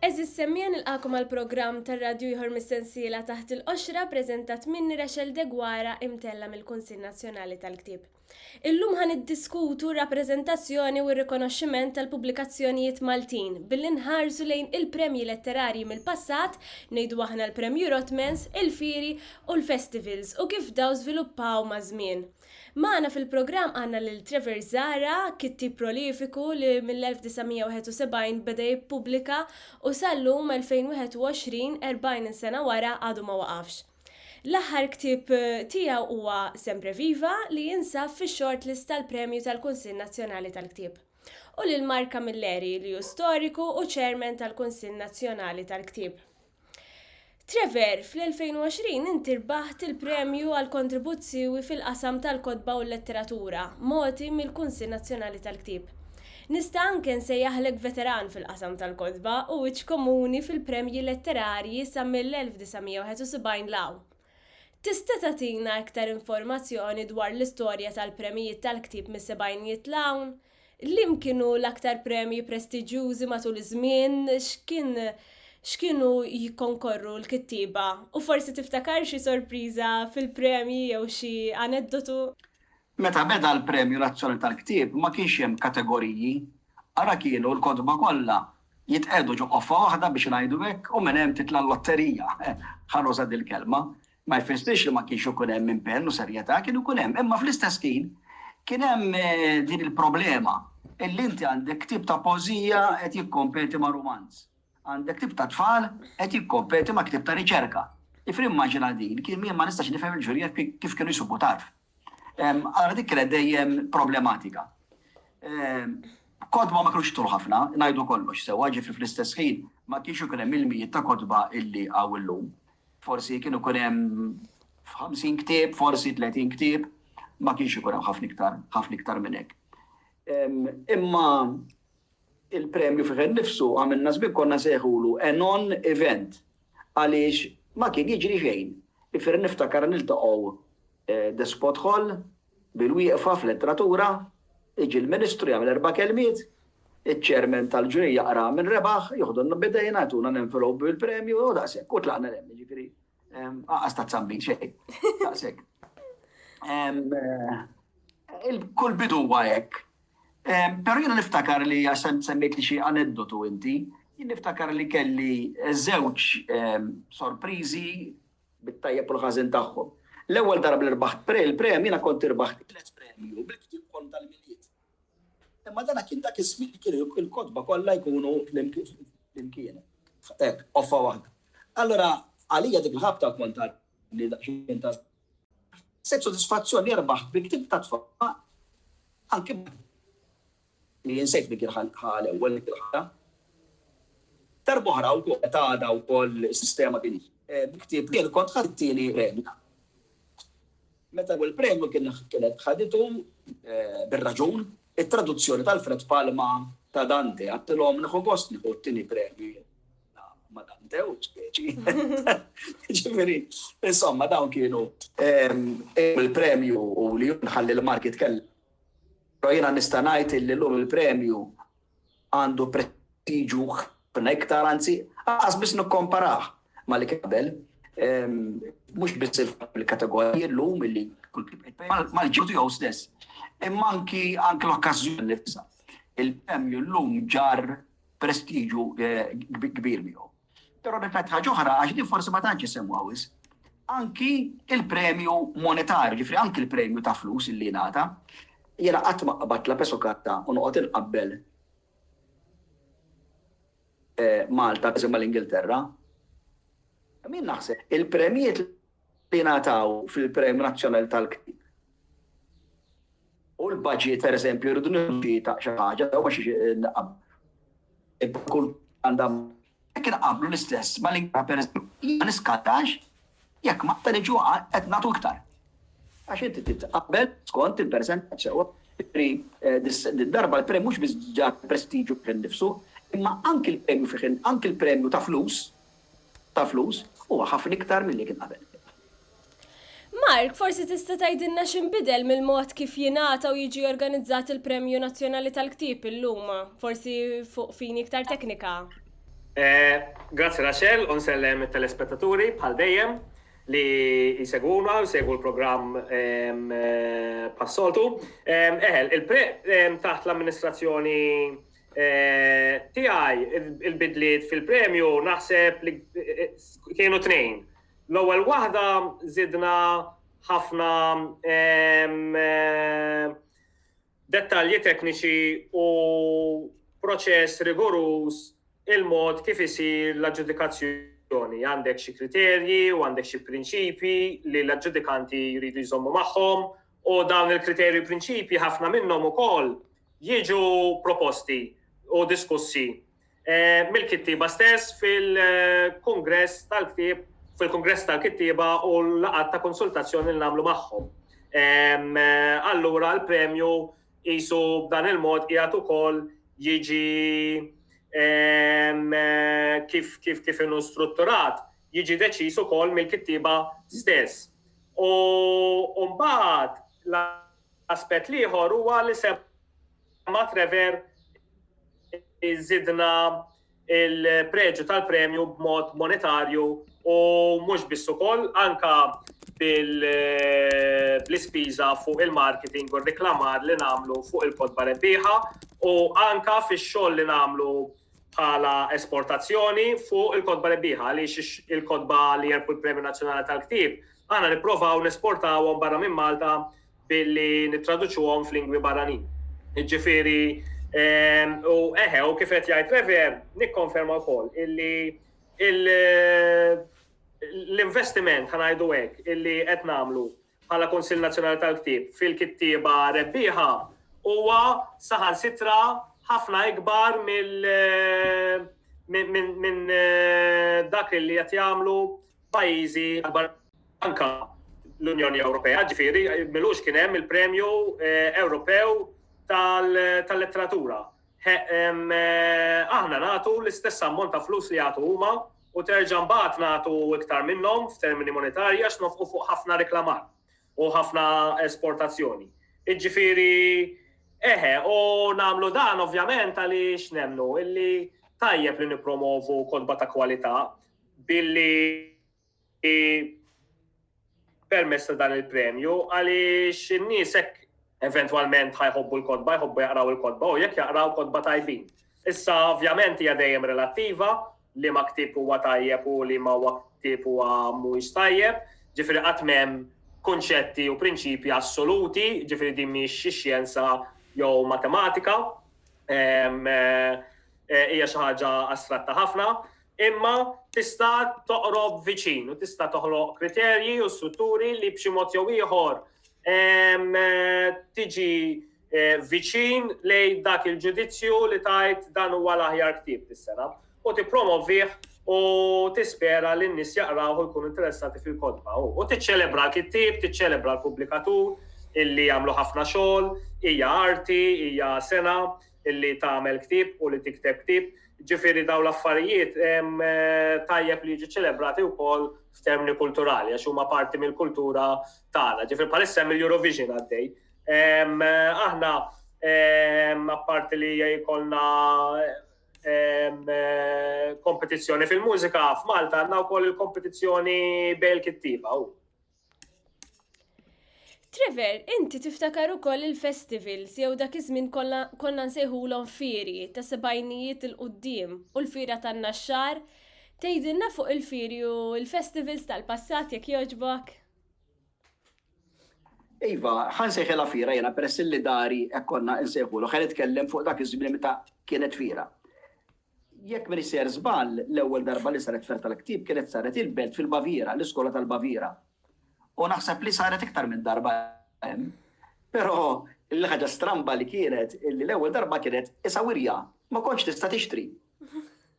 Eżis semmien il-qakum għal-program tar-radju jħor mis-sensiela taħt il-qoxra preżentat minni Rachel Degwara imtella mill-Kunsill Nazzjonali tal-Ktieb. Illum ħan iddiskutu rappreżentazzjoni u r-rikonoxximent tal-pubblikazzjonijiet Maltin billi nħarsu lejn il-premji letterarji mill-passat ngħidu aħna l-Premju Rotmans, il-Firi u l-Festivals u kif daw żviluppaw ma' żmien. Maħna fil-program għanna l-Trevor Zara, kittib prolifiku li mill-1971 beda jippubblika u sallum 2021 40 sena wara għadu ma waqafx. L-aħħar ktib tiegħu huwa Sempre Viva li jinsab fix-shortlist tal-Premju tal-Kunsill Nazzjonali tal-Ktieb. U lil Marka Milleri li hu storiku u chairman tal-Kunsill Nazzjonali tal-Ktieb. Trevor, fl-2020 inti rbaħt il-premju għal kontribuzzjiwi fil-qasam tal-kodba u l-letteratura, moti mill-Kunsill Nazzjonali tal-Ktieb. Nista' anke nsejjaħlek veteran fil-qasam tal-kodba u wiċċ komuni fil-premji letterarji sa mill-1971 law. Tista' tagħtina iktar informazzjoni dwar l-istorja tal-premjijiet tal-Ktieb mis-sebgħinijiet lawn? Lim kienu l-aktar premji prestiġjużi matul iż-żmien, x'kienu jikkonkorru l-kittiba u forsi tiftakar xi sorpriża fil-premji jew xi aneddotu? Meta beda l-Premju Nazzjonali tal-Ktieb ma kienx hemm kategoriji, ara kienu l-kodba kollha jitqedu ġo qoffa waħda biex ngħidu hekk u minn hemm titla' l-lotterija. Ħaruża dil-kelma. Ma jfissirx li ma kienx ikun hemm impenn u serjetà, kien ikun hemm, imma fl-istess kien hemm din il-problema illi inti għandek ktib ta' poeżija qed jikkompeti ma' romanz. Għandek ktib ta' tfal qed jikkompeti ma' ktib ta' riċerka. Ifri immaġina din, kien min ma nistax nifhem il-ġurija kif kienu jsubu tarf. Allora dik kienet dejjem problematika. Kodba ma kienux tul ħafna, ngħidu kollox sewwa, ġifri fl-istess ħin ma kienx ikun hemm il-mijiet ta' kodba illi għaw illum. Forsi kienu ikun hemm 50 ktieb, forsi 30 ktieb, ma kienx ikun hemm ħafna iktar minn hekk. Imma il-premju fih innifsu għamilna żbik konna seħulu a non-event għaliex ma kien jiġri xejn. Ifir niftakar niltaqgħu Despot Hall bil-wieqfa fl-letteratura, iġi l-Ministru jagħmel 4 kelmiet, iċ-ċermen tal-ġurija jaqra minn rebaħ, jieħdulna bidejna jagħtuna n-envelope bil-premju u daqshekk u tlaqna hemm, jiġifieri aqas ta' tzambin xejn. Daqshekk. Kull bidu huwa hekk. Pero jiena niftakar li għaxan semmejt li xi aneddotu inti, jien niftakar li kelli żewġ sorpriżi bit-tajjeb u l-ħażin tagħhom. L-ewwel darba li rbaħt il-premju jiena kont irbaħt 3 premju bil-ktib kont tal-miliet. Imma dan kien dak ismi li kienu il-kodba kollha jkunu flimkien. Hekk, offa waħda. Allora għalija dik il-ħabta kont li daqsxejn ta' set sodisfazzjoni rbaħt bil-ktib ta' tfal anke li jinsejt bi kien ħal ewwel il-ħara. Darbohra wkoll għada wkoll is-sistema kien biktib kien kont ħadd tieni premju. Meta ewwel premju kienet ħaditu bir-raġun it-traduzzjoni tal-Fred Palma ta' Dante għattilhom nieħu gost nieħu t-tieni premju. Ma Dante u speċi. Ġifieri, insomma dawn kienu il-premju u li nħalli l-market kellu. Però jiena nista' ngħid li llum il-premju għandu prestiġu ħafna iktar anzi qas biss nikkomparah ma' li qabel. Mhux biss il-kategoriji llum illi mal-ġutu jew stess. Imma anki l-okkażjoni nifsa. Il-premju llum ġar prestiġu kbir miegħu. Però ripet ħaġa oħra għax din forsi ma tantx isemmuha wisq. Anki il-premju monetarju, ġifri anki il-premju ta' flus illi ngħata, jiena qatt ma qabadt la peso katta u noqgħod inqabbel Malta eżem mal-Ingilterra. Min naħseb il-premjiet li ngħataw fil-Premju Nazzjonali tal-Ktieb. U l-budget pereżempju jridu nirċi ta' xi ħaġa u xi naqab. Kull għandha jekk inqablu l-istess mal-Ingilterra pereżempju, ma niskatax jekk ma niġu qed nagħtu iktar. Għax inti titqabbel skont il-persentaġġ sewwa. Darba l-premju mhux biss ġar prestiġju kien nifsu, imma anke il-premju ta' flus huwa ħafna iktar milli kien qabel. Mark, forsi tista' tgħidilna x'inbidel mill-mod kif jingħata u jiġi organizzat il-Premju Nazzjonali tal-Ktieb illum, forsi fuq fini iktar teknika. Grazie Rachel, unsellem telespettaturi bħal dejjem li jiseguna u segwu l-programm passoltu. Taħt l-amministrazzjoni tiegħi il-bidliet fil-premju naħseb li kienu tnejn. L-ewwel waħda żidna ħafna dettalji tekniċi u proċess rigorus il-mod kif isir l-aġġudikazzjoni. Għandek xi kriterji u għandek xi prinċipji li l-aġġudikanti jridu jżommu magħhom u dawn il-kriterji u prinċipji ħafna minnhom ukoll jiġu proposti u diskussi mill-kittieba stess fil-Kongress tal-Kittieba u l-laqgħat ta' konsultazzjoni li nagħmlu magħhom. Allura l-premju qisu b'dan il-mod qiegħed ukoll jiġi kif inhu strutturat jiġi deċiż ukoll mill-kittieba stess. U mbagħad l-aspett ieħor huwa li semma Trevor iżidna il-preġu tal-premju b'mod monetarju u mhux biss ukoll anke bl-ispiża fuq il-marketing u r-reklamar li nagħmlu fuq il-kodba rebbieħa u anke fix-xogħol li nagħmlu bħala esportazzjoni fuq il-kodba rebbieħa għaliex il-kodba li jerbu l-Premju Nazzjonali tal-Ktieb għandna nippruvaw nesportawhom barra minn Malta billi nittraduċuhom f'lingwi barranin. Jiġifieri u kif qed jgħid Trevor nikkonferma wkoll illi l-investiment ħanajdu hekk illi qed nagħmlu bħala Kunsill Nazzjonali tal-Ktieb fil-kittieba rebbieħa huwa saħansitra ħafna ikbar minn dak li qed jagħmlu pajjiżi akbar anke l-Unjoni Ewropea, ġifieri milux kien hemm il-Premju Ewropew tal-letteratura. Aħna nagħtu l-istess ammont ta' flus li jagħtu huma u terġa' mbagħad nagħtu iktar minnhom f'termini monetarji għax nofqu fuq ħafna reklamar u ħafna esportazzjoni. Jiġifieri u nagħmlu dan ovvjament għaliex nemmnu illi tajjeb li nippromovu kodba ta' kwalità billi permess ta' dan il-premju għaliex in-nies hekk eventwalment ħajħobbu l-kodba, jħobbu jaqraw il-kodba u jekk jaqraw kodba tajbin. Issa ovvjament hija dejjem relattiva li ma ktieb huwa tajjeb u li ma huwa ktieb huwa mhuwiex tajjeb, ġifieri qatt m'hemm konċetti u prinċipji assoluti, ġifieri din mhix xi xjenza jew matematika, hija xi ħaġa astratta ħafna, imma tista' toqrob viċin u tista' toħloq kriterji u strutturi li b'xi mod jew ieħor tiġi viċin lejn dak il-ġudizzju li tajt dan huwa l-aħjar ktieb tis-sena u tippromovih u tispera li n-nies jaqraw u jkunu interessati fil-kodba u tiċċelebra l-kittieb, tiċċelebra l-pubblikatur illi jagħmlu ħafna xogħol, hija arti, hija sena illi tagħmel ktieb u li tikteb ktieb. Ġifieri dawn l-affarijiet tajjeb li jiġu ċelebrati wkoll f'termini kulturali għax huma parti mill-kultura tagħna. Ġifieri bħalissa mill-Eurovision għaddej. Aħna apparti li jkollna kompetizzjoni fil-mużika f'Malta għandna wkoll il-kompetizzjoni bejn il-kittieba. Trevor, inti tiftakar ukoll il-festivals jew dak iż-żmien konna nsejħulhom fieri ta' sebgħinijiet il-qudiem u l-fira tan-naxxar. Tgħidilna fuq il-fieri u l-festivals tal-passat jekk jogħġbok? Iva, ħansejħilha fira jiena peress li dari hekk konna nsejħulu ħa nitkellem fuq dak iż-żmien meta kienet fira. Jekk min isir żball l-ewwel darba li saret fer tal-ktieb kienet saret il-Belt fil-Baviera, l-iskola tal-Baviera. U naħseb li saret iktar minn darba hemm. Però l-ħaġa stramba li kienet illi l-ewwel darba kienet isawirja, ma kontx tista' tixtri.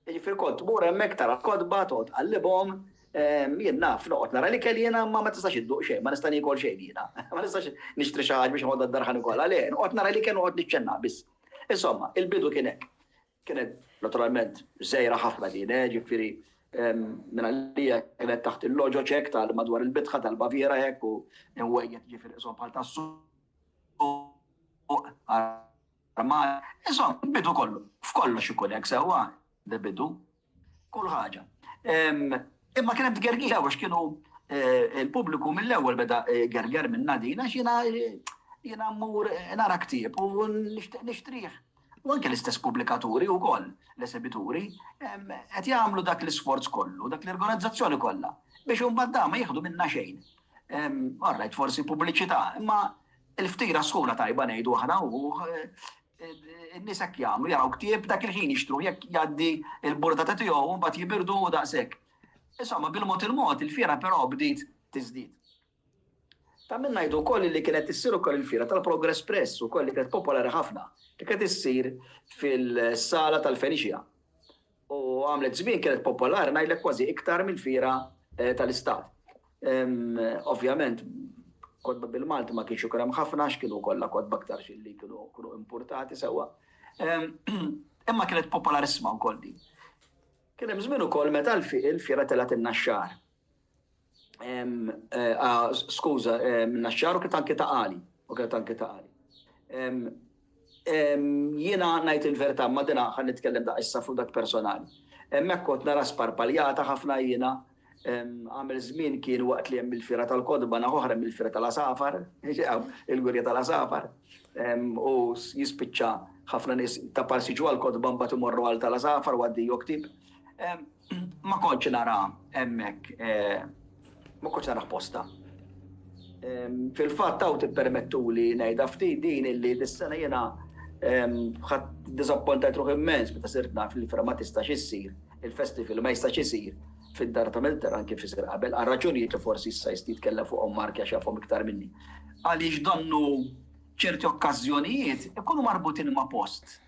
Jiġifieri kont tmur hemmhekk tara kodba toqgħod tqallibhom, jien naf noqgħod nara li kelli jiena ma tistax idduq xejn, ma nista' nikol xejn jiena. Ma nistax nixtri xi ħaġa biex noqgħod ad-darħa nikolha le, noqgħod nara li kien noqgħod niċċenna biss. Insomma, il-bidu kien hekk. Kienet naturalment żejra ħafna din, ġifieri minna li kienet taħt il-loġo ċek tal-madwar il-bitħa tal-Baviera hekk u nwejjed ġifieri qishom bħal tas-suq armad. Insomma, bidu kollu, f'kollox ikun hekk sewwa, bidu. kull ħaġa. Imma kien hemm tgergija għax kienu il-pubbliku mill-ewwel beda gerger minn Nadina jiena mmur nara ktieb u nixtrih. U anke l-istess pubblikaturi wkoll l-esibituri qed jagħmlu dak l-isforz kollu, dak l-organizzazzjoni kollha biex imbagħad ma jieħdu minna xejn. Orrajt forsi pubbliċità, imma l-ftira skola tajba ngħidu aħna u n-nies hekk jagħmlu jaraw ktieb dak il-ħin jixtruh jekk jgħaddi l-burdata tiegħu u mbagħad jibirdu daqshekk. Insomma, bil-mod il-fiera però bdiet tiżdied. Ta' minn ngħidu wkoll li kienet issir ukoll il-fiera tal-Progress Press ukoll li kienet popolari ħafna li kienet issir fil-sala tal-Feniċja. U għamlet żmien kienet popolari ngħidlek kważi iktar mill-fiera tal-Istat. Ovvjament, kodba bil-Malti ma kienx ukoll hemm ħafna x'kienu kollha kodba aktar xilli kienu importati sewwa. Imma kienet popolarissima wkoll din. Kien hemm żmien ukoll meta l-fiera telgħet in-naxxar. Skuża, naxxar u kien anke ta' qali. Jiena ngħid il-verità ma dina ħan nitkellem daqs issa fuq dak personali. Hemmhekk kont nara sparpaljata ħafna jiena għamel żmien kien waqt li hemm il-fiera tal-Kodba naħ oħra mill-fiera tal-Asafar, il-gwirja tal-Asafar, u jispiċċa ħafna nies ta' parsiġu għal-Kodba mbagħad imorru għal tal-Asafar u għaddi joktib. Ma kontx nara hemmhekk, ma kontx nara posta. Fil-fatt taw tippermettuli ngħidha ftit din illi dis-sena jiena ħadd diżappuntajt ruħ immens meta sirt naf li l-fiera ma tistax issir, il-festival ma jistax isir fid-dar ta' Mediterran kif isir qabel, għal raġunijiet li forsi issa jista' jitkellem fuqhom Mark għax jafhom iktar minni. Għaliex donnu ċerti okkażjonijiet ikunu marbutin ma' post.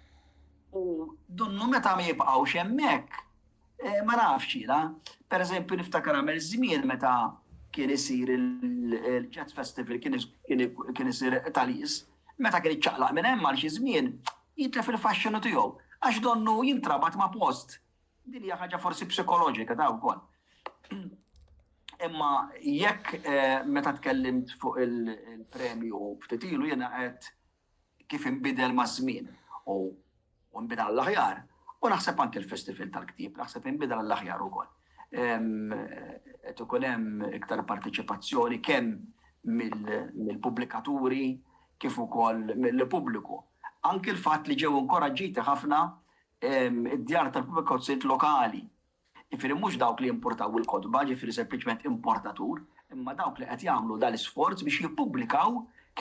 U donnu meta ma jibqgħux hemmhekk, ma nafx jiena. Pereżempju niftakar għamel żmien meta kien isir il-Jazz Festival kien isir Talis, meta kien iċċaqlaq minn hemm għal xi żmien jitlef il-fashionu tiegħu għax donnu jintrabat ma' post. Din hija ħaġa forsi psikoloġika ta' wkoll. Imma jekk meta tkellimt fuq il-premju ftit ilu jiena qed kif inbidel maż-żmien u nbidel għall-aħjar u naħseb anke l-Festival tal-Ktieb, naħseb inbidel għall-aħjar ukoll. Qed ikun hemm iktar partiċipazzjoni kemm mill-pubblikaturi kif ukoll mill-pubbliku. Anke l-fatt li ġew inkoraġġiti ħafna id-djar tal-pubblikazzjonijiet lokali. Ġifieri mhux dawk li importaw il-Kodba, ġifieri sempliċement importatur, imma dawk li qed jagħmlu dan l-isforz biex jippubblikaw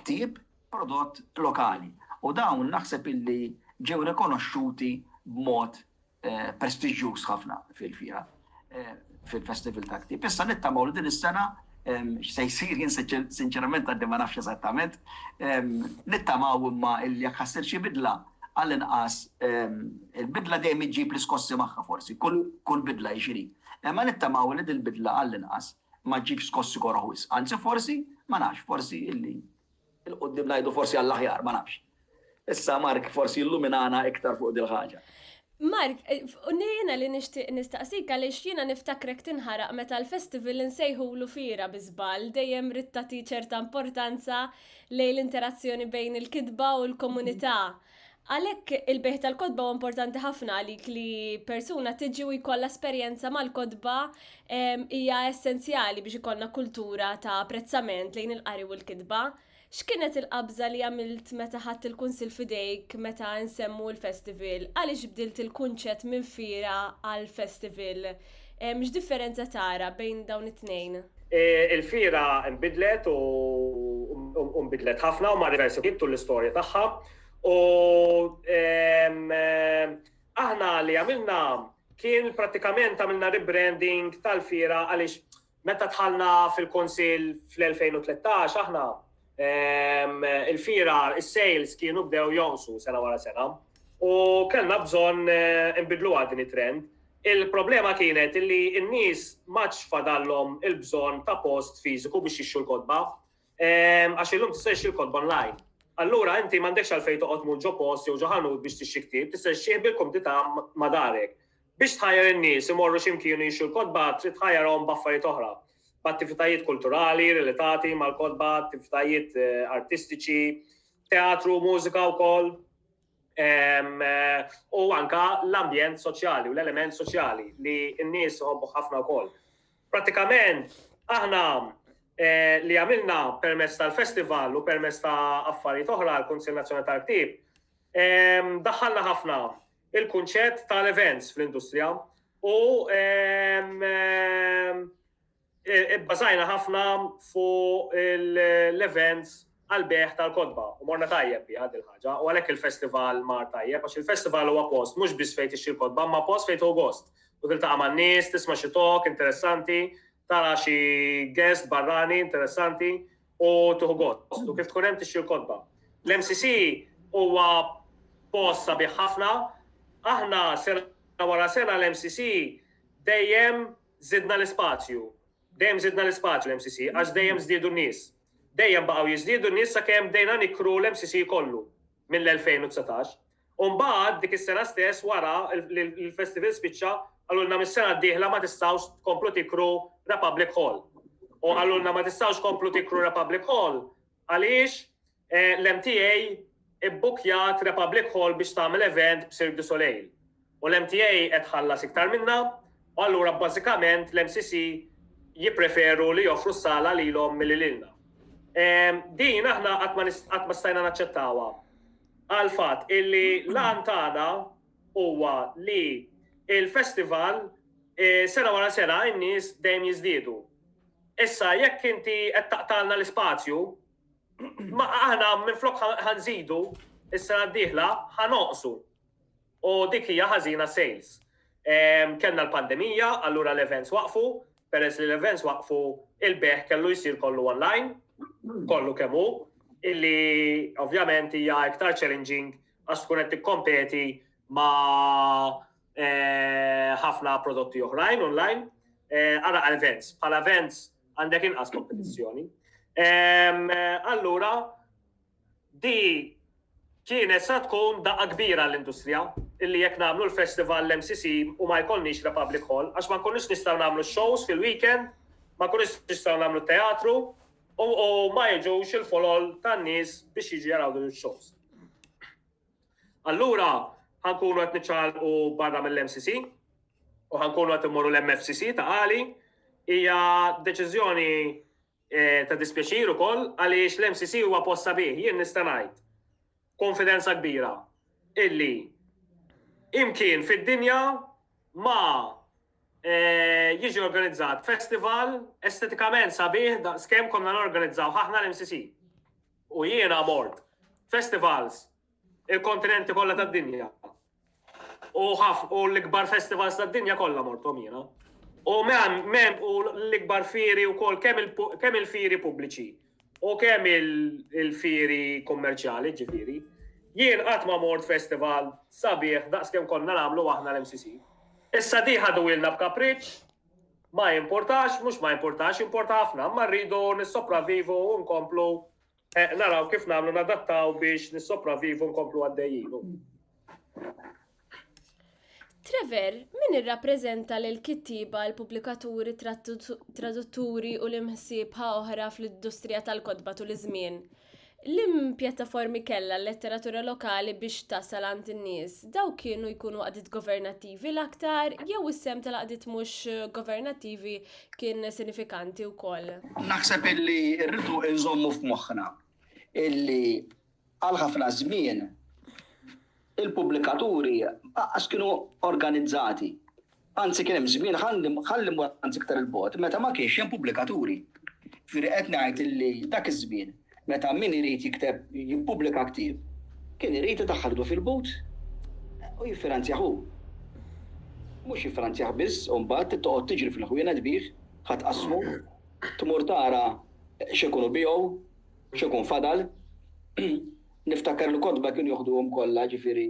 ktieb prodott lokali. U dawn naħseb illi ġew rikonoxxuti b'mod prestiġjuż ħafna fil-fiera fil-Festival ta' Ktieb. Issa nittamaw li din is-sena se jsir jien sinċerament għaddi ma nafx eżattament, nittamaw imma illi jekk ħassir xi bidla għall-inqas il-bidla dejjem iġġib l-iskossi magħha forsi, kull bidla jiġri. Imma nittamaw li din il-bidla għall-inqas ma ġġib skossi korħwis. Anzi forsi, ma nafx, forsi illi il-qoddim ngħidu forsi għall-aħjar, ma nafx. Issa Mark forsi illuminana iktar fuq dil ħaġa. Mark, jiena li nixtieq nistaqsik għaliex jiena niftakrek tinħaraq meta l-festival insejħulu fiera biżball dejjem rid tagħti ċerta importanza lejn l-interazzjoni bejn il-kidba u l-komunità. Għalhekk il-beħ tal-kodba huwa importanti ħafna għalik li persuna tiġi u jkollha esperjenza mal-kodba hija essenzjali biex ikollna kultura ta' apprezzament lejn il-qari u l-kidba. X'kienet il-qabża li għamilt meta ħadd il-kunsil fidejk meta nsemmu l-festival? Għaliex bdilt il-kunċett minn fiera għal-festival? X'differenza tara bejn dawn it-tnejn? Il-fiera nbidlet u nbidlet ħafna u ma' diversi kittu l-istorja tagħha. U aħna li għamilna kien pratikament għamilna rebranding tal-fiera għaliex meta tħallna fil-kunsil fl-2013 aħna il-fiera, il-sales kienu bdew jonsu sena wara sena u kellna bżonn nbidlu din it-trend. Il-problema kienet li n-nies maċ fadallhom il-bżonn ta' post fiżiku biex jixxu l-kodba għax illum tista' jixxi l-kodba online. Allura inti m'għandekx għalfejn toqgħod mur ġo post jew ġo ħanut biex tixxi ktieb, tista' tixxih bil-kumdità ma' darek. Biex tħajjar in-nies imorru x'imkienu jixxu l-kodba trid tħajjarhom b'affarijiet oħra. B'attivitajiet kulturali relatati mal-kodba, attivitajiet artistiċi, teatru, mużika wkoll. U anka l-ambjent soċjali u l-element soċjali li n-nies jħobbu ħafna wkoll. Pratikament aħna li għamilna permezz tal-festival u permezz ta' affarijiet oħra l-Kunsill Nazzjonali tal-Ktieb, daħħalna ħafna il-kunċett tal-events fl-industrija u bbażajna ħafna fuq l-events għal-beħ tal-kodba u morna tajjeb bi għad il-ħaġa u għalhekk il-festival mar tajjeb għax il-festival huwa post mhux biss fejn tixtri kodba ma post fejn gost u tiltaqa' man-nies, tisma' xi talk interessanti, tara xi guest barrani interessanti u tuħu gost u kif tkun hemm tixtri kodba. L-MCC huwa post sabiħ ħafna, aħna sena wara sena l-MCC dejjem żidna l-ispazju l-MCC għax dejjem żdiedu n-nies. Dejjem baqgħu jiżdiedu n-nies sakemm bdejna nikru l-MCC kollu mill-2019. U mbagħad dik is-sena stess wara l-festival spiċċa għallulna mis-sena d-dieħla ma tistgħux tkomplu tikru Republic Hall. U għallulna ma tistgħux tkomplu tikru Republic Hall għaliex l-MTA ibbukjat Republic Hall biex tagħmel event b'Cirque du Soleil. U l-MTA qed ħallas iktar minna, u allura bażikament l-MCC jippreferu li joffru s-sala lilhom milli-lilna. Din aħna qatt ma stajna naċċettawha għal fatt illi l-għan tagħna huwa li il-festival sena wara sena n-nies dejjem jiżdiedu. Issa jekk inti qed taqtalna l-ispazju, ma aħna minflok ħanżidu is-sena d-dieħla ħanoqsu. U dik hija ħażina sales. Kellna l-pandemija, allura l-events waqfu, peress li l-events waqfu il-beħ kellu jsir kollu online, kollu kemm hu, illi ovvjament hija iktar challenging għax tkun qed tikkompeti ma' ħafna prodotti oħrajn online. Ara events, bħala events għandek inqas kompetizzjoni. Allura di kienet sa tkun daqqa kbira l-industrija illi jekk nagħmlu l-festival l-MCC u ma jkollniex Republic Hall għax ma nkunux nistgħu nagħmlu shows fil-weekend, ma nkunux nistgħu nagħmlu teatru u ma jiġux il-folol tan-nies biex jiġu jaraw din il-shows. Allura ħankunu qed niċċaqalqu barra mill-MCC u ħankunu qed immorru l-MFCC ta' għali hija deċiżjoni ta' dispjaċir ukoll għaliex l-MCC huwa post sabiħ, jien nista' ngħid konfidenza kbira illi imkien fid-dinja ma jiġi organizzat festival estetikament sabiħ skemm konna norganizzaw ħafna l-MCC. U jiena mort festivals il-kontinenti kollha tad-dinja. U l-ikbar festivals tad-dinja kollha morthom jiena. U l-ikbar fieri wkoll kemm il-fieri pubbliċi u kemm il-fieri kummerċjali ġifieri. Jien qatt ma mort festival sabiħ daqskemm konna nagħmlu aħna l-MCC. Issa di ħadu ilna b'kapriċċ, ma jimportax, mhux ma jimportax, importa ħafna, ma rridu nissopravivu u nkomplu naraw kif nagħmlu nadattaw biex nissopravivu nkomplu għaddejjin. Trevor, min irrappreżenta lil kittiba, l-pubblikaturi, tradutturi u l-imħsiebħa oħra fl-industrija tal-kodba tul iż-żmien? L-pjattaformi kellha l-letteratura lokali biex tasal għand in-nies, daw kienu jkunu qadiet governattivi l-aktar jew is-sem tal-qadiet mhux governattivi kien sinifikanti wkoll? Naħseb illi rridu nżommu f'moħħna illi għal ħafna żmien il-pubblikaturi għax kienu organizzati. Anzi kien hemm żmien ħalli anzi iktar il-bot meta ma kienx hemm pubblikaturi. Firri qed ngħid illi dak iż-żmien meta min irid jikteb jippubblika ktieb, kien irid idaħħallu fil-but u jiffinanzjaħu. Mhux jiffinanzjah biss u mbagħad toqgħod tiġri fil-ħwienet bih, ħatqasmu, tmur tara x'ikunu bihom, x'ikun fadal. Niftakar l-kodba kienu joħduhom kollha ġifieri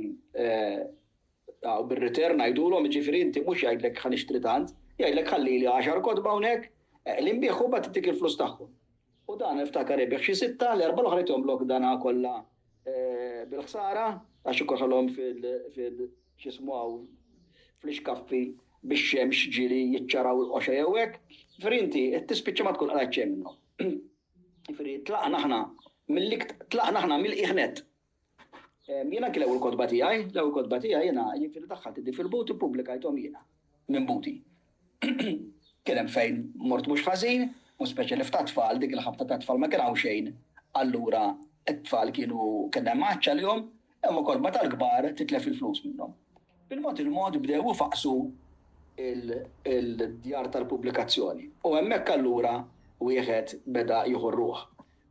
bir-return ngħidulhom ġifieri inti mhux jgħidlek ħa nixtri tant, jgħidlek ħallili 10 kodba hawnhekk li nbieħu bad tittik il-flus tagħhom. U dan niftakar jibieħ xi 6 l-4 l-oħra jtihom dana kollha bil-ħsara għax ikollhom fil-x'ismuha fl-iskaffi bix-xemx ġieli jiċċaraw il-qoxa jew hekk. Inti tispiċċa ma tkun qrajt xejn minnhom. Tlaqna aħna mill-iħnet. Jiena kien l-ewwel kodba tiegħi jiena jiġifieri daħħalt iddi fil-but u pubblikajthom jiena minn buti. Kien hemm fejn mort mhux ħażin, u speċjali f'ta' tfal dik il-ħabta ta' tfal ma kien hawn xejn. Allura t-tfal kien hemm maċċa lihom, hemm ukoll ma tal-kbar titlef il-flus minnhom. Bil-mod bdew faqsu il-djar tal-pubblikazzjoni. U hemmhekk allura wieħed beda jieħu r-ruħ.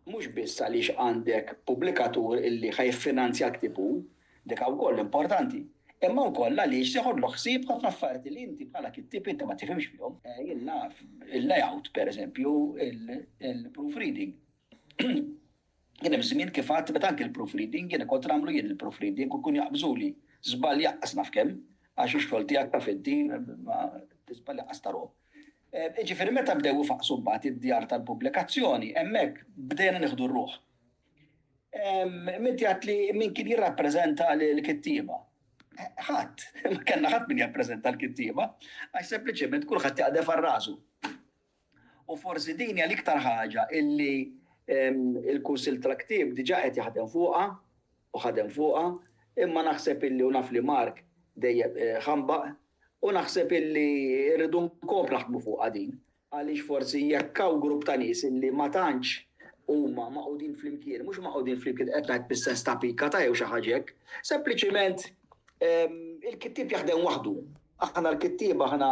Mhux biss għaliex għandek pubblikatur illi ħajfinanzja ktibu, dik wkoll importanti. Imma wkoll għaliex seħodlu ħsieb ħafna affarijiet li inti bħala kittib inti ma tifhimx fihom. Jien naf il-layout pereżempju, il-proofreading. Jien hemm żmien kif għadt meta anke il-proofreading, jien kont nagħmlu jien il-proofreading u kun jaqbżuli. Żball jaqqas naf kemm, għax ix-xogħol tiegħek taf inti ma tiżball jaqqas tarhom. Ġifieri meta bdew faqsu mbagħad id-djar tal-pubblikazzjoni, hemmhekk bdejna nieħdu r-ruħ. Minti għat li min kien jirrappreżenta l-kittieba. Ħadd, ma kellna ħadd min jappreżenta l-kittieba, għax sempliċement kulħadd jaqdef ar-rasu. U forsi din hija l-iktar ħaġa illi il-Kunsill tal-Ktieb diġà qed jaħdem fuqha, imma naħseb illi u naf li Mark dejjem ħambaq u naħseb illi rridu nkomplu naħdmu fuqha din. Għaliex forsi jekk hawn grupp ta' nies illi ma tantx huma maqgħudin flimkien, mhux maqgħudin flimkien qed ngħid bis-sens ta' pika ta' jew xi ħaġa hekk, sempliċement il-kittieb jaħdem waħdu. Aħna l-kittieba aħna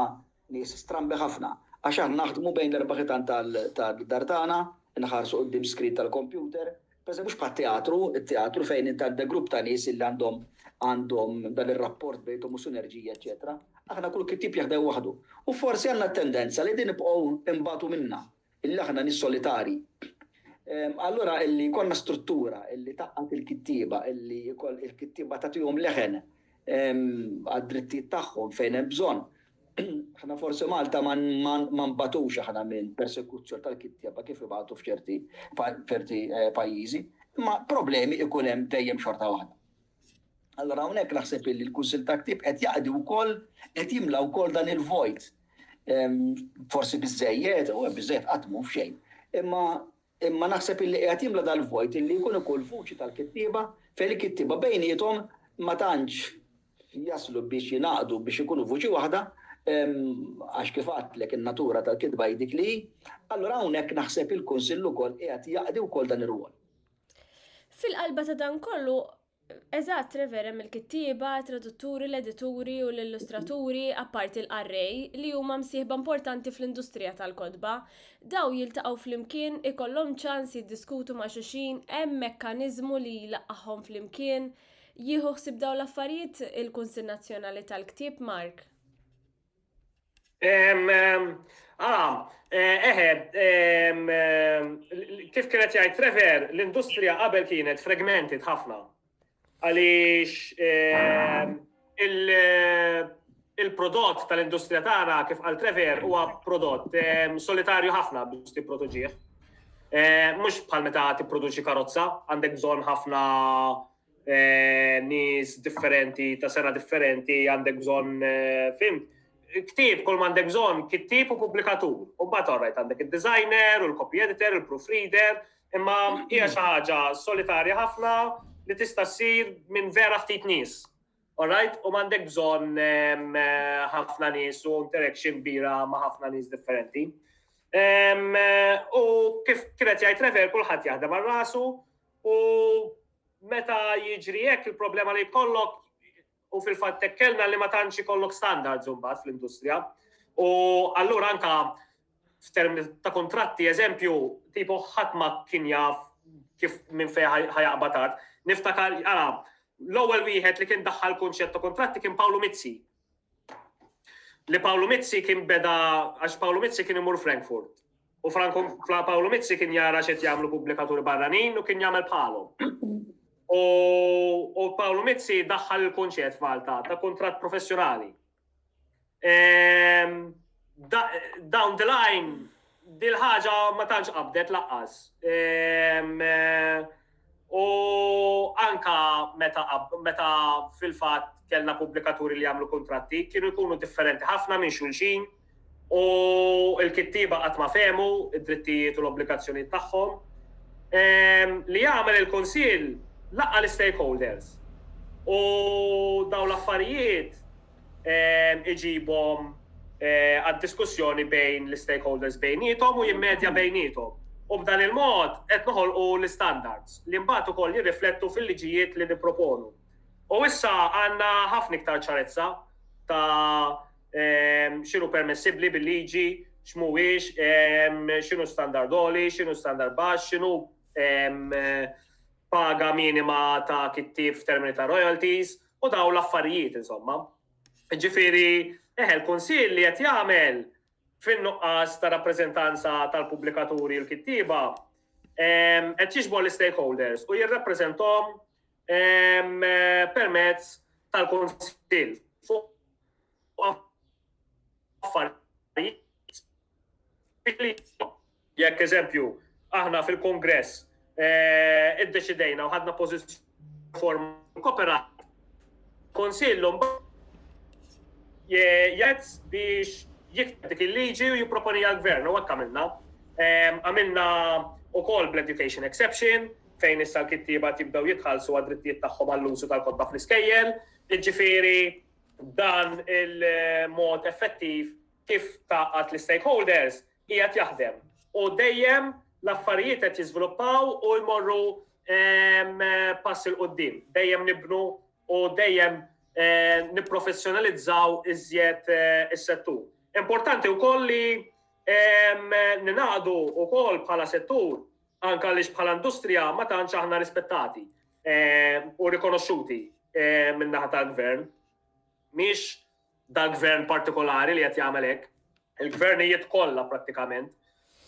nies strambi ħafna, għax aħna naħdmu bejn l-erbaħitan tal-dar tagħna, nħarsu quddiem screen tal-computer, pereżempju mhux bħat-teatru, it-teatru fejn inti għandek grupp ta' nies illi għandhom dan ir-rapport bejthom u sinerġija, eċetera. Aħna kull kittieb jaħdem waħdu. U forsi għandna tendenza li din nibqgħu imbagħtu minnha, illi aħna nies solitari. Allura illi jkollna struttura illi taqqat il-kittieba, illi il-kittieba tagħtihom leħen għad-drittijiet tagħhom fejn hemm bżonn. Aħna forsi Malta ma nbatux aħna minn persekuzzjoni tal-kittieba kif ibagħtu f'ċerti pajjiżi, imma problemi ikun hemm dejjem xorta waħda. Allora hawnhekk naħseb li l-Kunsill tal-Ktieb qed jaqdi wkoll qed jimla wkoll dan il-vojt. Forsi biżżejjed u biżżejjed qatt mhu f'xejn. Imma naħseb li qed jimla dan il-vojt illi jkun ukoll vuċi tal-kittieba fejn il-kittieba bejniethom ma tantx jaslu biex jingħaqdu biex ikunu vuċi waħda għax kif għadlek in-natura tal-kitba jdik li, allura hawnhekk naħseb il-Kunsill ukoll qiegħed jaqdi wkoll dan ir-rwol. Fil-qalba ta' dan kollu, eżatt Trevor, hemm il-kittieba, tradutturi, l-edituri u l-illustraturi apparti l-qarrej li huma msieħba importanti fl-industrija tal-kodba. Daw jiltaqgħu flimkien, ikollhom ċans jiddiskutu ma' xulxin, hemm mekkaniżmu li jlaqqahom flimkien. Jieħu ħsieb daw l-affarijiet il-Kunsill Nazzjonali tal-Ktieb, Mark? Kif kienet jgħid Trevor, l-industrija qabel kienet fragmented ħafna. Għaliex il-prodott tal-industrija tagħna kif qal Trevor huwa prodott solitarju ħafna biex tipproduċih. Mhux bħal meta tipproduċi karozza, għandek bżonn ħafna nies differenti, ta' sena differenti, għandek bżonn fimt. Ktieb kull m'għandek bżonn kittieb u pubblikatur. U mbagħad orajt għandek id-designer u l-copy editor, il-proofreader, imma hija xi ħaġa solitarja ħafna li tista' ssir minn vera ftit nies. Alright? U m'għandek bżonn ħafna nies u interaction kbira ma' ħafna nies differenti. U kif kienet jgħid Trevor kulħadd jaħdem għal rasu u meta jiġri hekk il-problema li jkollok u fil-fatt tekkelna li ma tantx ikollok standards mbagħad fl-industrija. U allura anka f'termini ta' kontratti, eżempju, tipo ħadd ma kien jaf kif minn fejn ħajaqbad. Niftakar, l-ewwel wieħed li kien daħħal kunċett ta' kontratti kien Paolo Mizzi. Li Paolo Mizzi kien beda, għax Paolo Mizzi kien imur Frankfurt. U Paolo Mizzi kien jara x'qed jagħmlu pubblikaturi barranin u kien jagħmel bħalhom. U Paolo Mizzi daħħal il-kunċett f'Malta ta' kontratt professjonali. Down the line, dil ħaġa ma tantx qabdet laqqas. U anka meta fil-fatt kellna pubblikaturi li jagħmlu kontratti kienu jkunu differenti ħafna minn xulxin u l-kittieba qatt ma fehmu id-drittijiet u l-obbligazzjonijiet tagħhom. Li jagħmel il-Kunsill laqqa l-stakeholders. U daw l-affarijiet iġibhom għad-diskussjoni bejn l-stakeholders bejnietom u jimmedja bejnietom. U b'dan il-mod qed noħolqu l-standards li mbagħad ukoll jirriflettu fil-liġijiet li nipproponu. U issa għandna ħafna iktar ċarezza ta' x'inhu permessibbli bil-liġi, x'mhuwiex, x'inhu standard għoli, x'inhu standard baxx, x'inhu paga minima ta' kittif f'termini ta' royalties u daw l-affarijiet insomma. Ġifieri, il-Kunsill li qed jagħmel fin-nuqqas ta' rappreżentanza tal-pubblikaturi u l-kittiba qed jiġbor l-stakeholders u jirrappreżenthom permezz tal-Kunsill fuq affarijiet. Jekk eżempju, aħna fil-Kongress iddeċidejna u ħadna pożizzjoni forma kooperat. Konsillu jgħid biex jikteb dik il-liġi u jipproponi għall-gvern u hekk għamilna. Għamilna ukoll bl-education exception fejn issa l-kittieba tibdew jitħallsu għad-drittijiet tagħhom għall-użu tal-kodba fl-iskejjel. Jiġifieri dan il-mod effettiv kif taqgħet l-stakeholders qiegħed jaħdem. U dejjem l-affarijiet qed jiżviluppaw u jmorru pass il qudiem. Dejjem nibnu u dejjem nipprofessjonalizzaw iżjed is-settur. Importanti wkoll li ninaqdu wkoll bħala settur anke għaliex bħala industrija ma tantx aħna rispettati u rikonoxxuti min-naħa tal-gvern. Mhix dal-gvern partikolari li qed jagħmel hekk, il-gvernijiet kollha prattikament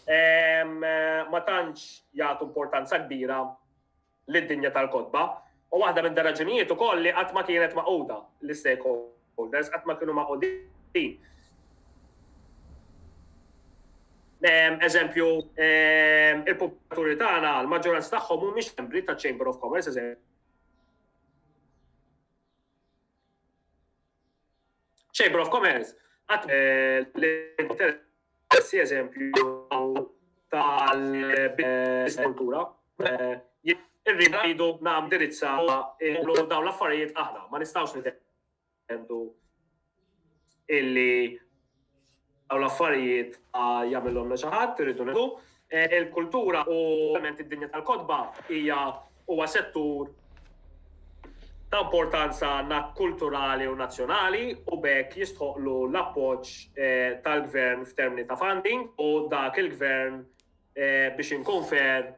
ma tantx jagħtu importanza kbira lid-dinja tal-kodba. U waħda minn raġunijiet ukoll li qatt ma kienet maquda l-stakeholders, qatt ma kienu maqudin. Eżempju, il-pubblikaturi tagħna l-maġġoranza tagħhom mhumiex membri ta' Chamber of Commerce, eżempju. Chamber of Commerce qatt l-interessi eżempju tal-kultura irridu nagħmlu dirizza dawn l-affarijiet aħna, ma nistgħux nitendu illi dawn l-affarijiet jagħmilhom xi ħadd, irridu nagħmlu. Il-kultura u id-dinja tal-kodba huwa settur ta' importanza kulturali u nazzjonali u bekk jistħoqlu l-appoġġ tal-gvern f'termini ta' funding u dak il-gvern biex inkun fair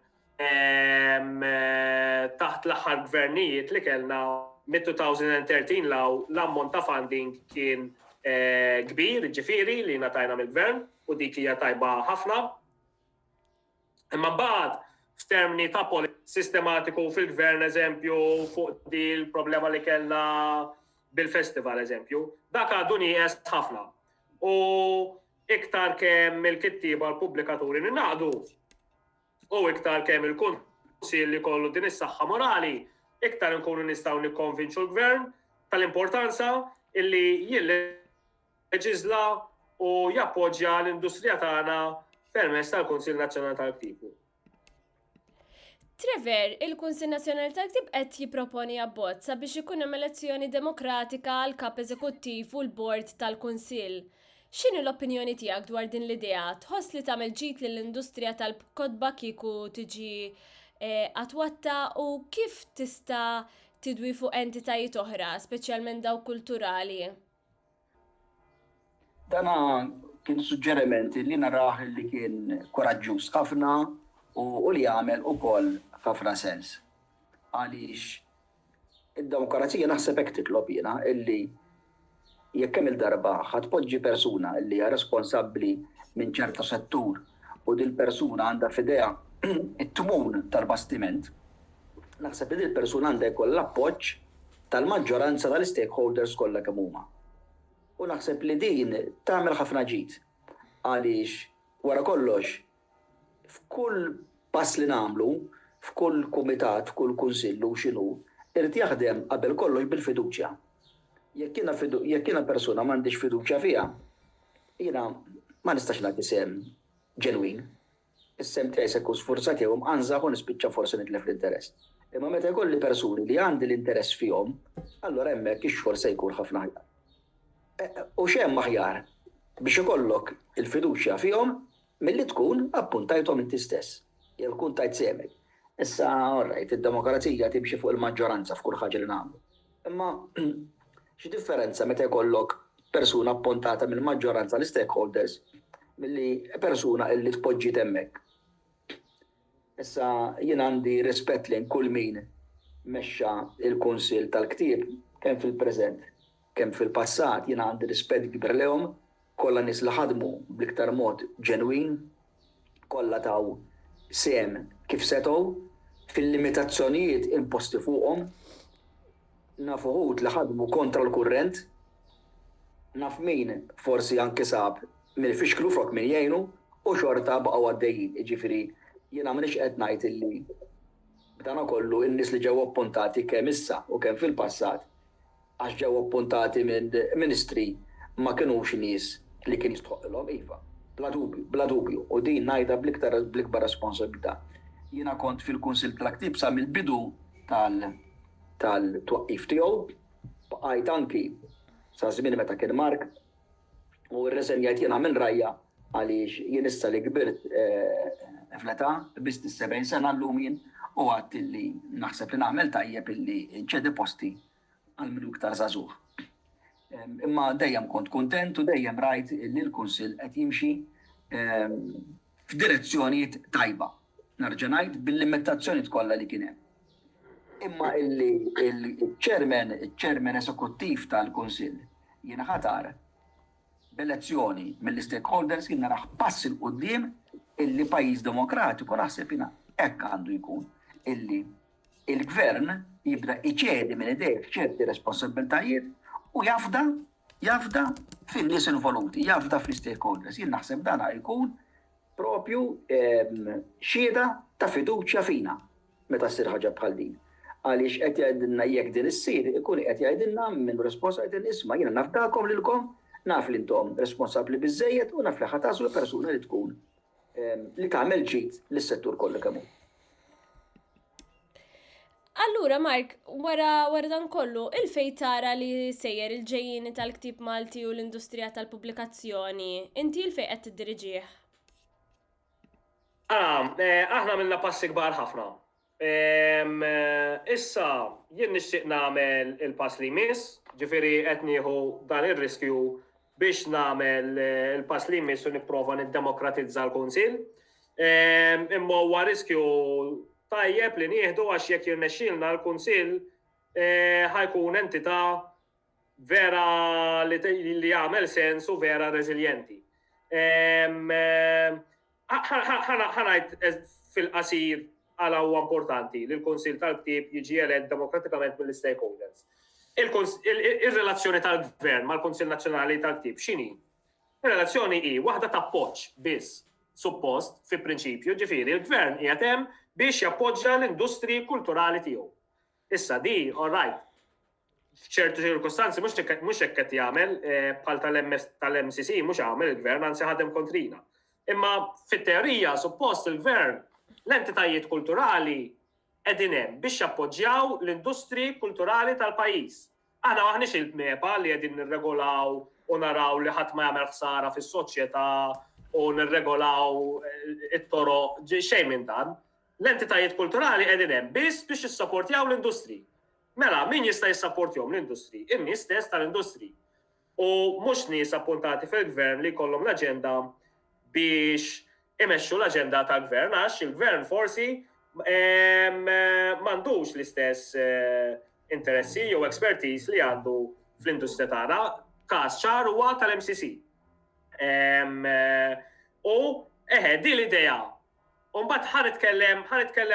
taħt l-aħħar gvernijiet li kellna mid-2013 l-ammont ta' funding kien kbir, ġifieri li ngħatajna mill-gvern u dik hija tajba ħafna. Imma mbagħad f'termini ta' sistematiku fil-gvern eżempju fuq di l-problema li kellna bil-festival eżempju, dak għadu nieqes ħafna. U iktar kemm il-kittiba l-pubblikaturi ninaqdu u iktar kemm il-Kunsill li kollu din is-saħħa morali, iktar nkunu nistgħu nikkonvinċu l-gvern tal-importanza illi jilleġisla u jappoġġja l-industrija tagħna permezz tal-Kunsill Nazzjonali tal-Ktib. Trevor, il-Kunsill Nazzjonali tal-Ktib qed jipproponi abbozz sabiex ikun hemm elezzjoni demokratika għal kap eżekuttiv u l-bord tal-Kunsill. X'inhi l-opinjoni tiegħek dwar din l-idea? Tħoss li tagħmel ġid lill-industrija tal-kodba kieku tiġi attwatta u kif tista' tidwi fuq entitajiet oħra, speċjalment dawk kulturali? Dana kien suġġerimenti li narah li kien koraġġuż ħafna u li jagħmel ukoll ħafna sens. Għaliex id-demokrazija naħseb hekk titlob jiena illi jekk hemm il-darba ħadpoġġi persuna li hija responsabbli minn ċerta settur u din persuna għandha f'idea it-tmum tal-bastiment, naħseb li din persuna għandha jkoll l-appoġġ tal-maġġoranza tal-stakeholders kollha kemm huma. U naħseb li din tagħmel ħafna ġid għaliex wara kollox f'kull pass li nagħmlu, f'kull kumitat, f'kull kunsill u x'inhu, irid jaħdem qabel kollox bil-fiduċja. Jekk jiena persuna m'għandix fiduċja fiha, jiena ma nistax nagħti isem ġenwin. Is-sem tiegħi se jkun sfurzat jew mqanżaħ u nispiċċa forsi nitlef l-interess. Imma meta jkolli persuni li għandi l-interess fihom, allura hemmhekk ix-xogħol se jkun ħafna aħjar. U x'hemm aħjar biex ikollok il-fiduċja fihom milli tkun appuntajthom inti stess. Jew tkun tajt semek. Issa orrejt, id-demokrazija timxi fuq il-maġġoranza f'kull ħaġa li nagħmlu. Imma xi differenza meta jkollok persuna appuntata mill-maġġoranza l-stakeholders milli persuna illi tpoġġi hemmhekk. Issa jien għandi rispett lejn kull min mexxa il-Kunsill tal-Ktieb kemm fil-preżent, kemm fil-passat, jien għandi rispett kbir lehom, kollha nies li ħadmu bl-iktar mod ġenwin, kollha taw sehem kif setgħu fil-limitazzjonijiet imposti fuqhom, naf uħud li ħadmu kontra l-kurrent, naf min forsi anke sab mill-fixklu flok min jgħinu u xorta baqgħu għaddejjin. Jiġifieri jiena m'iniex qed ngħid illi b'dana kollu n-nies li ġew appuntati kemm issa u kemm fil-passat għax ġew appuntati minn ministri ma kinux nies li kien jistħoqilhom iva. Bla dubju. U din ngħidha bl-ikbar responsabilità. Jiena kont fil-Kunsill tal-Ktieb sa mill-bidu tal-twaqqif tiegħu, bqajt anki sa żmien meta kien Mark u rreżenjajt jiena minn rajja għaliex jien issa li kbirt fl-età biss 70 sena llum jien u għadt illi naħseb li nagħmel tajjeb illi nċedi posti għal min iktar żagħżugħ. Imma dejjem kont kuntent u dejjem rajt li l-Kunsill qed jimxi f'direzzjonijiet tajba. Nerġa' ngħid bil-limitazzjonijiet kollha li kien hemm. Imma il-chairman eżekuttiv tal-Kunsill jiena ħatar b'elezzjoni mill-stakeholders jien naraħ pass il quddiem illi pajjiż demokratiku naħseb jiena hekk għandu jkun illi il-gvern jibda iċedi minn idejh ċerti responsabbiltajiet u jafda fin-nies involuti, jafda fl-stakeholders. Jien naħseb dan jkun propju xieda ta' fiduċja fina meta ssir ħaġa bħal din. Għaliex qed jgħidilna jekk din issir, ikun qed jgħidilna minn responsabbli isma' jiena nafdakom lilkom, naf li intom responsabbli biżejjed u naf li ħataslu persuna li tkun li tagħmel ġid lis-settur kollu kemm hu. Allura, Mark, wara dan kollu, il-fejn tara li sejjer il-ġejjini tal-Ktieb Malti u l-industrija tal-pubblikazzjoni, inti il-fejn qed tiddiriġih? Aħna minna passi kbar ħafna. Issa jien nixtieq nagħmel il-pass li jmiss, ġifieri qed nieħu dan ir-riskju biex nagħmel il-pass li jmiss u nipprova niddemokratizza l-Kunsill. Imma huwa riskju tajjeb li nieħdu għax jekk jirnexxielna l-Kunsill ħajkun entità vera li jagħmel sens u vera reżiljenti. Ħanajt fil-qasir għala huwa importanti li l-Kunsill tal-Ktieb jiġi elett demokratikament mill-stakeholders. Ir-relazzjoni tal-Gvern mal-Kunsill Nazzjonali tal-Ktieb x'inhi? Ir-relazzjoni hi waħda ta' appoġġ biss, suppost fi prinċipju, ġifieri l-Gvern qiegħed hemm biex jappoġġja l-industri kulturali tiegħu. Issa di, all right, f'ċertu ċirkostanzi mhux hekk qed jagħmel bħal tal-MCC mhux għamel il-Gvern anzi ħadem kontrina. Imma fit-teorija suppost il-Gvern l-entitajiet kulturali qegħdin hemm biex jappoġġjaw l-industri kulturali tal-pajjiż. Aħna maħniex il-bnepa li qegħdin nirregolaw u naraw li ħadd ma jagħmel ħsara fis-soċjetà u nirregolaw it-toroq xejn minn dan. L-entitajiet kulturali qegħdin hemm biss biex jissapportjaw l-industri. Mela, min jista' jissapportjahom l-industri? In-nies stess tal-industri. U mhux nies appuntati fil-Gvern li jkollhom l-aġenda biex imexxu l-aġenda tal-Gvern għax il-Gvern forsi m'għandux l-istess interessi jew expertise li għandu fl-industrija tagħna. Każ ċar huwa tal-MCC. U di l-idea. Mbagħad ħanitkellem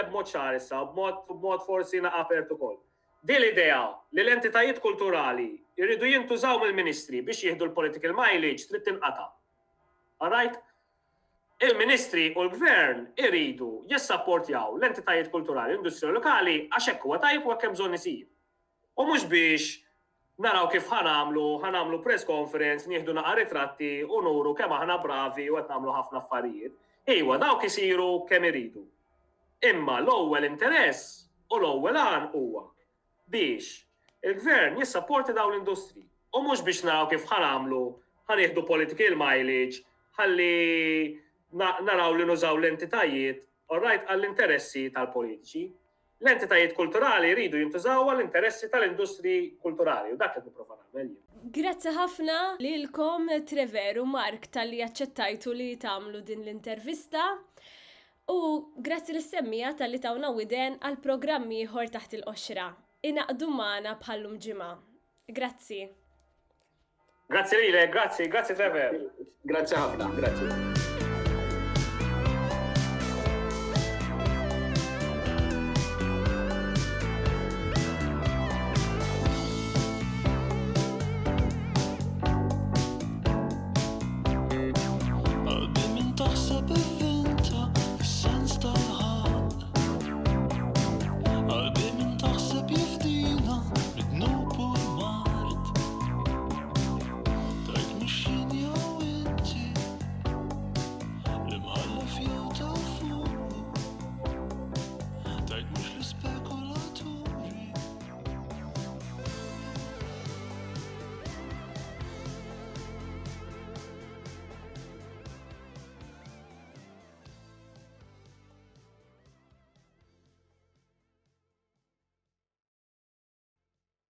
b'mod ċar issa, b'mod forsi apertu ukoll. Di l-idea li l-entitajiet kulturali jridu jintużaw mill-ministri biex jieħdu l-political mileage trid tinqata'. All right? Il-ministri u l-Gvern iridu jissapportjaw l-entitajiet kulturali, l-industrija lokali għax hekk huwa tajjeb u hekk hemm bżonn isir. U mhux biex naraw kif ħanamlu press conference, nieħdu naqa' ritratti u nuru kemm aħna bravi u qed nagħmlu ħafna affarijiet. Iwa, dawk isiru kemm iridu. Imma l-ewwel interess U l-ewwel għan huwa biex il-gvern jissapporti dawn l-industri. U mhux biex naraw kif ħanamlu ħanieħdu political mileage, ħalli naraw li nużaw l-entitajiet għall-interessi tal-politiċi. L-entitajiet kulturali jridu jintużaw għall-interessi tal-industri kulturali u dak qed nipprova nagħmel. Grazzi ħafna lilkom Trevor u Mark tal-li aċċettajtu li tagħmlu din l-intervista. U grazzi l-semmija tal-li tawna widen għal programmi ieħor taħt il-qoxra. Inaqdu magħna bħallum ġimgħa. Grazzi. Grazzi lilek, grazzi Trevor. Grazzi ħafna, grazzi.